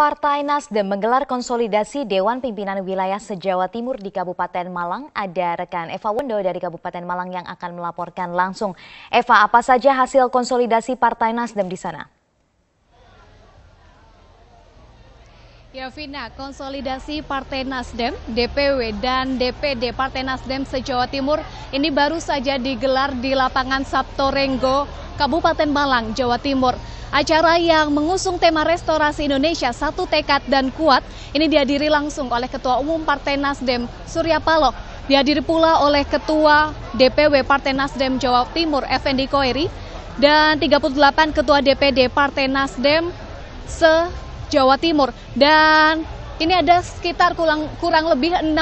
Partai Nasdem menggelar konsolidasi Dewan Pimpinan Wilayah se-Jawa Timur di Kabupaten Malang. Ada rekan Eva Wondo dari Kabupaten Malang yang akan melaporkan langsung. Eva, apa saja hasil konsolidasi Partai Nasdem di sana? Ya Vina, konsolidasi Partai Nasdem, DPW dan DPD Partai Nasdem se-Jawa Timur ini baru saja digelar di lapangan Sabtorenggo, Kabupaten Malang, Jawa Timur. Acara yang mengusung tema Restorasi Indonesia Satu Tekad dan Kuat ini dihadiri langsung oleh Ketua Umum Partai Nasdem Surya Paloh. Dihadiri pula oleh Ketua DPW Partai Nasdem Jawa Timur Effendi Koeri dan 38 Ketua DPD Partai Nasdem se-Jawa Timur. Dan ini ada sekitar kurang lebih 6.000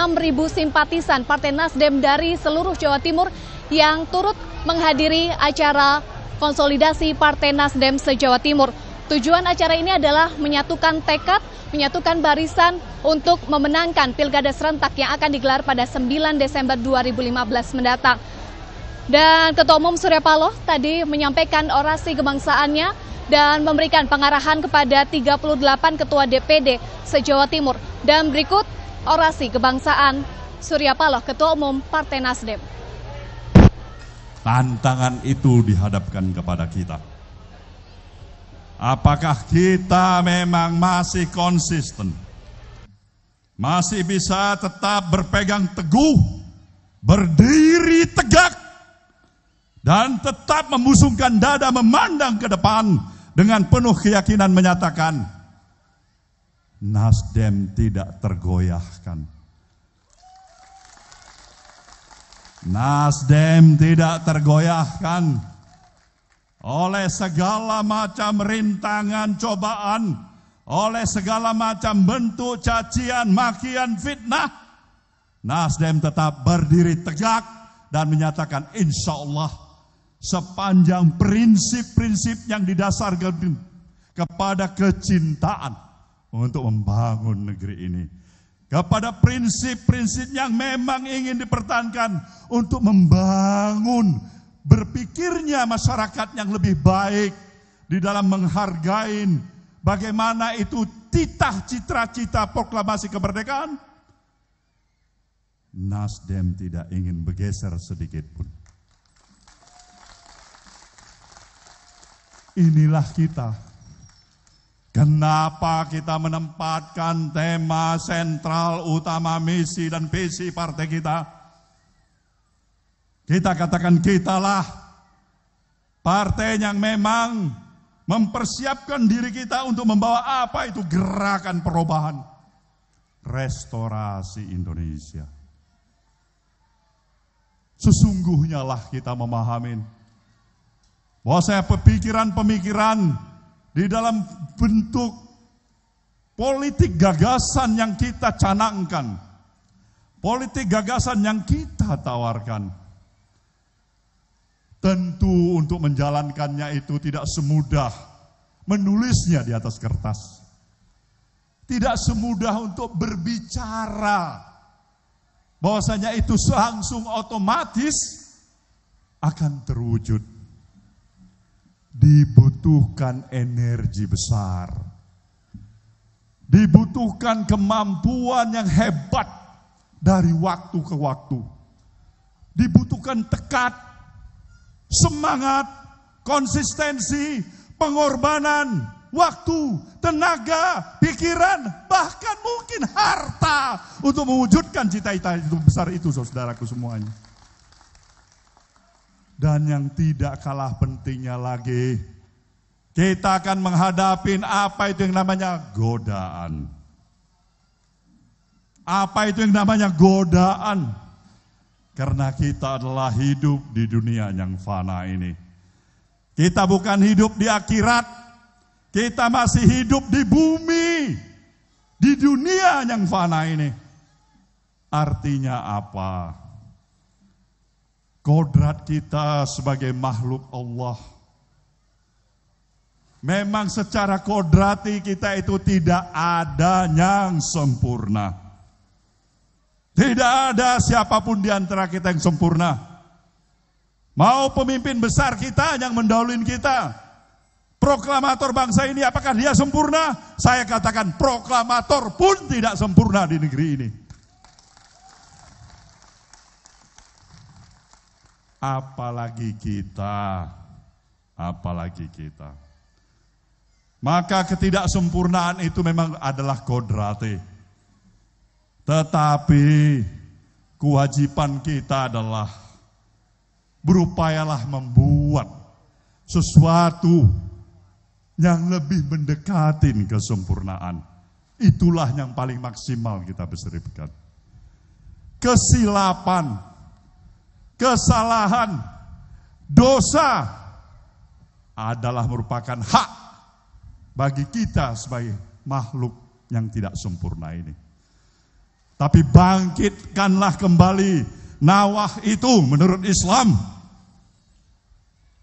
simpatisan Partai Nasdem dari seluruh Jawa Timur yang turut menghadiri acara konsolidasi Partai Nasdem se-Jawa Timur. Tujuan acara ini adalah menyatukan tekad, menyatukan barisan untuk memenangkan Pilkada serentak yang akan digelar pada 9 Desember 2015 mendatang. Dan Ketua Umum Surya Paloh tadi menyampaikan orasi kebangsaannya dan memberikan pengarahan kepada 38 Ketua DPD se-Jawa Timur. Dan berikut orasi kebangsaan Surya Paloh, Ketua Umum Partai Nasdem. Tantangan itu dihadapkan kepada kita. Apakah kita memang masih konsisten? Masih bisa tetap berpegang teguh, berdiri tegak, dan tetap membusungkan dada memandang ke depan dengan penuh keyakinan menyatakan, Nasdem tidak tergoyahkan. Nasdem tidak tergoyahkan oleh segala macam rintangan, cobaan, oleh segala macam bentuk cacian, makian, fitnah. Nasdem tetap berdiri tegak dan menyatakan insya Allah sepanjang prinsip-prinsip yang didasarkan kepada kecintaan untuk membangun negeri ini, kepada prinsip-prinsip yang memang ingin dipertahankan untuk membangun berpikirnya masyarakat yang lebih baik di dalam menghargai bagaimana itu titah cita-cita proklamasi kemerdekaan. Nasdem tidak ingin bergeser sedikit pun. Inilah kita. Kenapa kita menempatkan tema sentral utama misi dan visi partai kita? Kita katakan kitalah partai yang memang mempersiapkan diri kita untuk membawa apa itu gerakan perubahan, restorasi Indonesia. Sesungguhnya lah kita memahami bahwa saya pemikiran-pemikiran di dalam bentuk politik gagasan yang kita canangkan, politik gagasan yang kita tawarkan, tentu untuk menjalankannya itu tidak semudah menulisnya di atas kertas. Tidak semudah untuk berbicara bahwasanya itu langsung otomatis akan terwujud. Dibutuhkan energi besar, dibutuhkan kemampuan yang hebat dari waktu ke waktu, dibutuhkan tekad, semangat, konsistensi, pengorbanan, waktu, tenaga, pikiran, bahkan mungkin harta untuk mewujudkan cita-cita itu besar itu, saudaraku semuanya. Dan yang tidak kalah pentingnya lagi, kita akan menghadapi apa itu yang namanya godaan. Apa itu yang namanya godaan? Karena kita adalah hidup di dunia yang fana ini. Kita bukan hidup di akhirat, kita masih hidup di bumi, di dunia yang fana ini. Artinya apa? Kodrat kita sebagai makhluk Allah, memang secara kodrati kita itu tidak ada yang sempurna. Tidak ada siapapun di antara kita yang sempurna. Mau pemimpin besar kita yang mendahuluin kita, Proklamator bangsa ini apakah dia sempurna? Saya katakan proklamator pun tidak sempurna di negeri ini. Apalagi kita. Maka ketidaksempurnaan itu memang adalah kodrate. Tetapi kewajiban kita adalah berupayalah membuat sesuatu yang lebih mendekatin kesempurnaan. Itulah yang paling maksimal kita berikan. Kesilapan, kesalahan, dosa adalah merupakan hak bagi kita sebagai makhluk yang tidak sempurna ini. Tapi bangkitkanlah kembali nawah itu menurut Islam.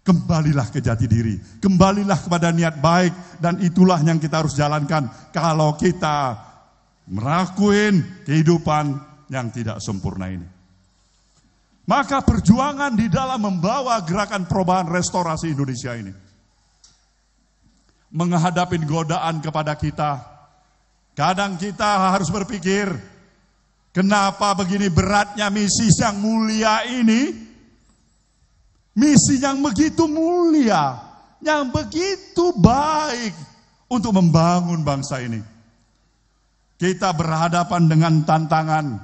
Kembalilah ke jati diri, kembalilah kepada niat baik, dan itulah yang kita harus jalankan kalau kita melakukan kehidupan yang tidak sempurna ini. Maka perjuangan di dalam membawa gerakan perubahan restorasi Indonesia ini menghadapi godaan kepada kita. Kadang kita harus berpikir, kenapa begini beratnya misi yang mulia ini? Misi yang begitu mulia, yang begitu baik untuk membangun bangsa ini. Kita berhadapan dengan tantangan.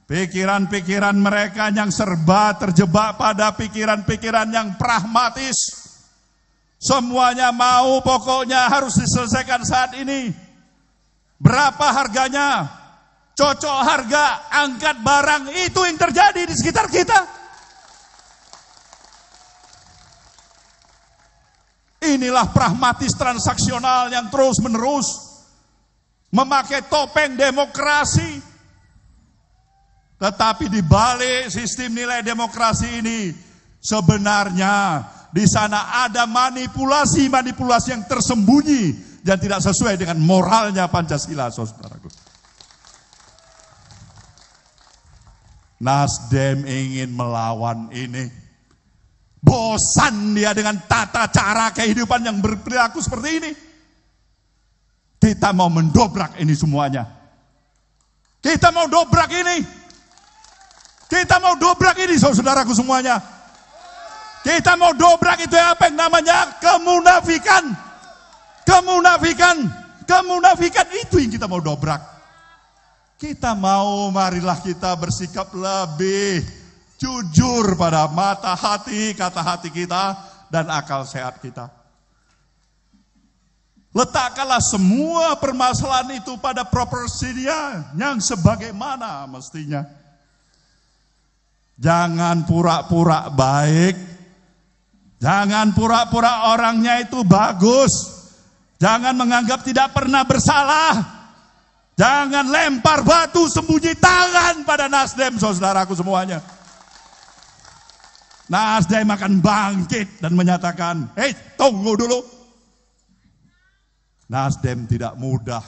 Pikiran-pikiran mereka yang serba terjebak pada pikiran-pikiran yang pragmatis. Semuanya mau pokoknya harus diselesaikan saat ini. Berapa harganya? Cocok harga, angkat barang, itu yang terjadi di sekitar kita. Inilah pragmatis transaksional yang terus menerus memakai topeng demokrasi. Tetapi di balik sistem nilai demokrasi ini sebenarnya di sana ada manipulasi-manipulasi yang tersembunyi dan tidak sesuai dengan moralnya Pancasila, saudaraku. Nasdem ingin melawan ini. Bosan dia dengan tata cara kehidupan yang berperilaku seperti ini. Kita mau mendobrak ini semuanya. Kita mau dobrak ini. Kita mau dobrak ini, saudaraku semuanya. Kita mau dobrak itu apa yang namanya kemunafikan. Kemunafikan itu yang kita mau dobrak. Kita mau, marilah kita bersikap lebih jujur pada mata hati, kata hati kita, dan akal sehat kita. Letakkanlah semua permasalahan itu pada proporsinya yang sebagaimana mestinya. Jangan pura-pura baik. Jangan pura-pura orangnya itu bagus. Jangan menganggap tidak pernah bersalah. Jangan lempar batu sembunyi tangan pada Nasdem, saudaraku semuanya. Nasdem akan bangkit dan menyatakan, tunggu dulu. Nasdem tidak mudah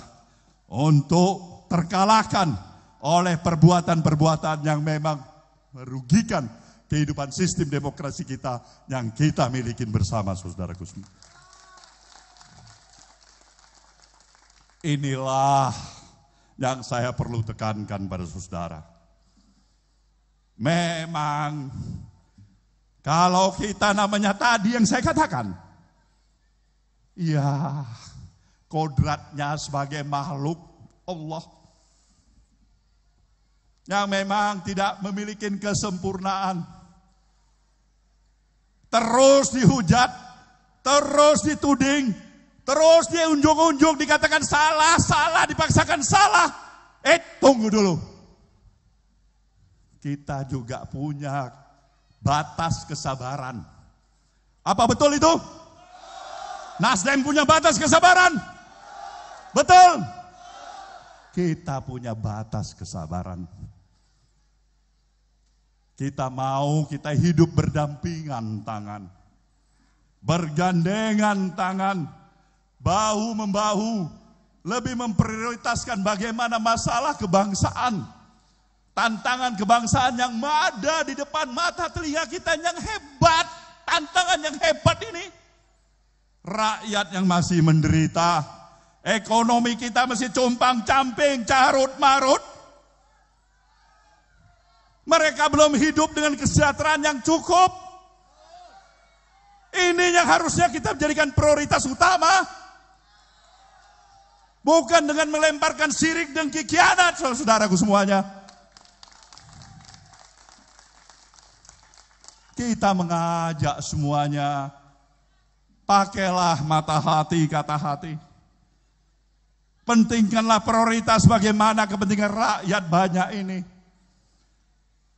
untuk terkalahkan oleh perbuatan-perbuatan yang memang merugikan kehidupan sistem demokrasi kita yang kita miliki bersama, saudaraku semua. Inilah yang saya perlu tekankan pada saudara. Memang kalau kita namanya tadi yang saya katakan, ya kodratnya sebagai makhluk Allah yang memang tidak memiliki kesempurnaan. Terus dihujat, terus dituding, terus diunjuk-unjuk, dikatakan salah, dipaksakan salah. Tunggu dulu. Kita juga punya batas kesabaran. Apa betul itu? Nasdem punya batas kesabaran? Betul? Kita punya batas kesabaran. Kita mau kita hidup berdampingan tangan, bergandengan tangan, bahu-membahu, lebih memprioritaskan bagaimana masalah kebangsaan, tantangan kebangsaan yang ada di depan mata telinga kita yang hebat, tantangan yang hebat ini. rakyat yang masih menderita, ekonomi kita masih compang-camping, carut-marut. Mereka belum hidup dengan kesejahteraan yang cukup. Ini yang harusnya kita jadikan prioritas utama. Bukan dengan melemparkan syirik dan khianat, saudaraku semuanya. Kita mengajak semuanya, pakailah mata hati, kata hati. Pentingkanlah prioritas bagaimana kepentingan rakyat banyak ini.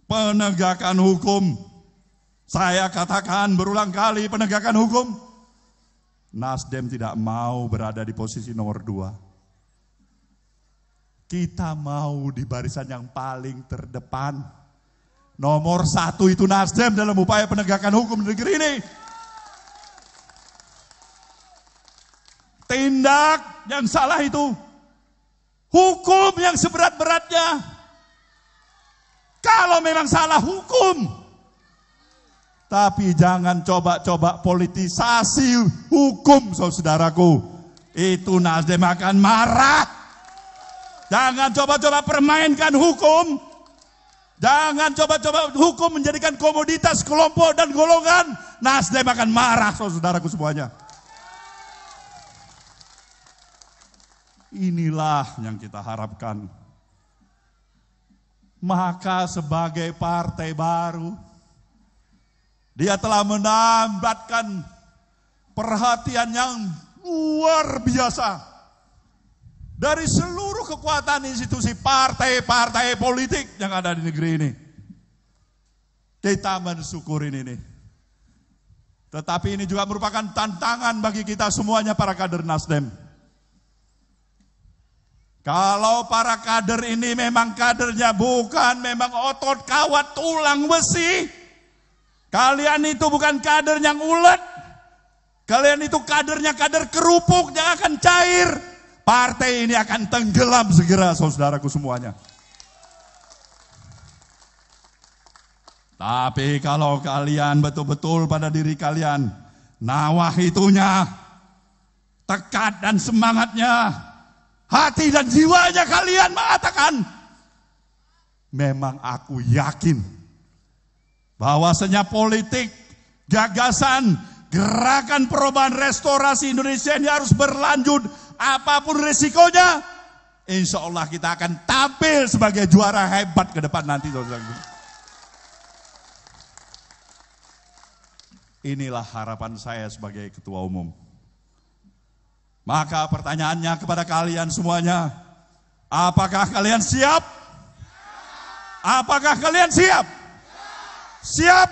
Penegakan hukum. Saya katakan berulang kali, penegakan hukum. Nasdem tidak mau berada di posisi nomor 2. Kita mau di barisan yang paling terdepan. Nomor 1 itu Nasdem dalam upaya penegakan hukum di negeri ini. Tindak yang salah itu, hukum yang seberat-beratnya. Kalau memang salah, hukum. Tapi jangan coba-coba politisasi hukum, saudaraku. Itu Nasdem akan marah. Jangan coba-coba permainkan hukum. Jangan coba-coba hukum menjadikan komoditas kelompok dan golongan. Nasdem akan marah, saudaraku semuanya. Inilah yang kita harapkan. Maka sebagai partai baru, dia telah menambatkan perhatian yang luar biasa dari seluruh kekuatan institusi partai-partai politik yang ada di negeri ini. Kita mensyukuri ini. Tetapi ini juga merupakan tantangan bagi kita semuanya, para kader Nasdem. Kalau para kader ini memang kadernya bukan memang otot kawat tulang besi, kalian itu bukan kader yang ulet. Kalian itu kadernya kader kerupuk yang akan cair. Partai ini akan tenggelam segera, saudaraku semuanya. Tapi kalau kalian betul-betul pada diri kalian, nawahitunya, tekad dan semangatnya, hati dan jiwanya kalian mengatakan, memang aku yakin bahwasanya politik, gagasan, gerakan perubahan restorasi Indonesia ini harus berlanjut apapun resikonya. Insya Allah kita akan tampil sebagai juara hebat ke depan nanti, saudara. Inilah harapan saya sebagai ketua umum. Maka pertanyaannya kepada kalian semuanya, apakah kalian siap? Apakah kalian siap? Siap?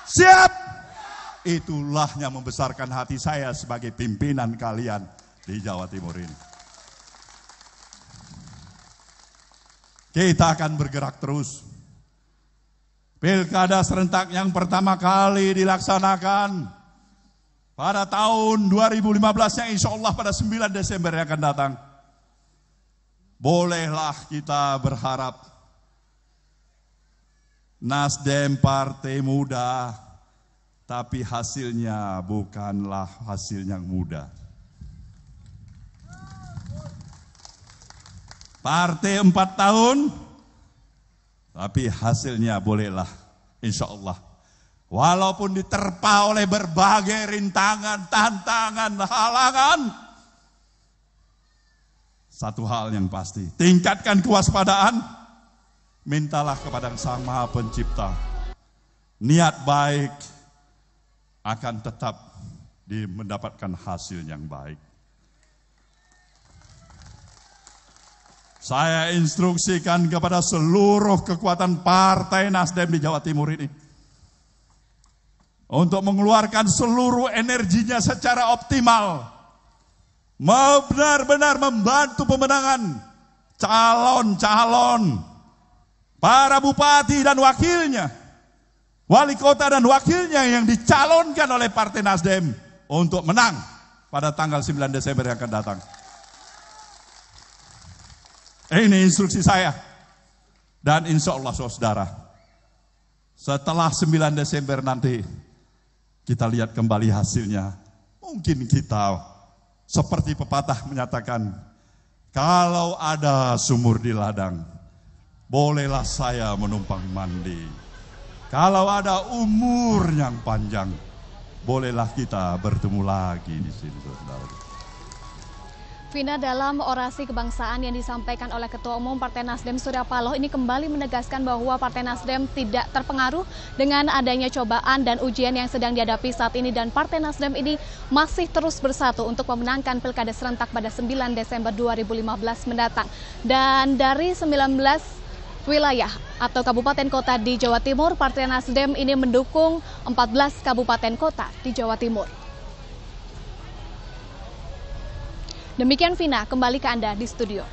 Siap? Itulah yang membesarkan hati saya sebagai pimpinan kalian di Jawa Timur ini. Kita akan bergerak terus. Pilkada serentak yang pertama kali dilaksanakan pada tahun 2015 yang insya Allah pada 9 Desember yang akan datang. Bolehlah kita berharap Nasdem partai muda, tapi hasilnya bukanlah hasil yang mudah. Partai 4 tahun, tapi hasilnya bolehlah insya Allah. Walaupun diterpa oleh berbagai rintangan, tantangan, halangan. Satu hal yang pasti, tingkatkan kewaspadaan. Mintalah kepada Sang Maha Pencipta. Niat baik akan tetap mendapatkan hasil yang baik. Saya instruksikan kepada seluruh kekuatan partai Nasdem di Jawa Timur ini untuk mengeluarkan seluruh energinya secara optimal, benar-benar membantu pemenangan calon-calon, para bupati dan wakilnya, wali kota dan wakilnya yang dicalonkan oleh partai Nasdem untuk menang pada tanggal 9 Desember yang akan datang. Ini instruksi saya. Dan insya Allah saudara, setelah 9 Desember nanti, kita lihat kembali hasilnya. mungkin kita seperti pepatah menyatakan, kalau ada sumur di ladang, bolehlah saya menumpang mandi. Kalau ada umur yang panjang, bolehlah kita bertemu lagi di sini, saudara. Vina, dalam orasi kebangsaan yang disampaikan oleh Ketua Umum Partai Nasdem Surya Paloh ini kembali menegaskan bahwa Partai Nasdem tidak terpengaruh dengan adanya cobaan dan ujian yang sedang dihadapi saat ini, dan Partai Nasdem ini masih terus bersatu untuk memenangkan Pilkada serentak pada 9 Desember 2015 mendatang. Dan dari 19 wilayah atau kabupaten kota di Jawa Timur, Partai Nasdem ini mendukung 14 kabupaten kota di Jawa Timur. Demikian Vina, kembali ke Anda di studio.